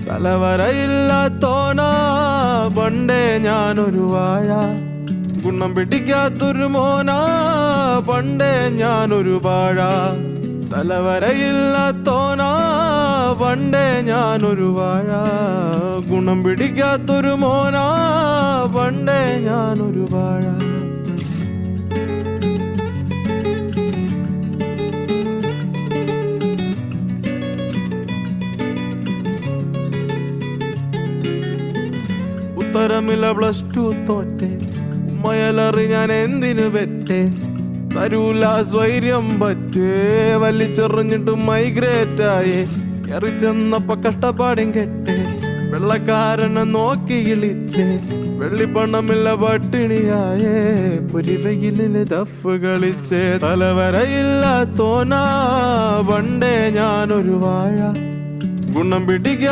തലവരയില്ലാത്തോനാ പണ്ടേ ഞാനൊരു വാഴ. ഗുണം പിടിക്കാത്തൊരു മോനാ പണ്ടേ ഞാനൊരു വാഴ. തലവരയില്ലാത്തോനാ പണ്ടേ ഞാനൊരു വാഴ. ഗുണം പിടിക്കാത്തൊരു മോനാ പണ്ടേ ഞാനൊരു വാഴ. ഉത്തരമില്ല +2 തോറ്റെ, ഉമ്മയലറി ഞാൻ എന്തിനു പെറ്റേ. തരൂല സ്വൈര്യം പറ്റേ, വലിച്ചെറിഞ്ഞിട്ട് മൈഗ്രേറ്റായേ. എറിച്ചെന്നപ്പ കഷ്ടപ്പാടും കെട്ടേ, വെള്ളക്കാരനെ നോക്കി ഇളിച്ചേ. വെള്ളിപ്പണമില്ല പട്ടിണിയായേ, പൊരിവെയിലില് ദഫ് കളിച്ചേ. തലവരയില്ലാത്തോനാ പണ്ടേ ഞാനൊരു വാഴ. ഗുണം പിടിക്ക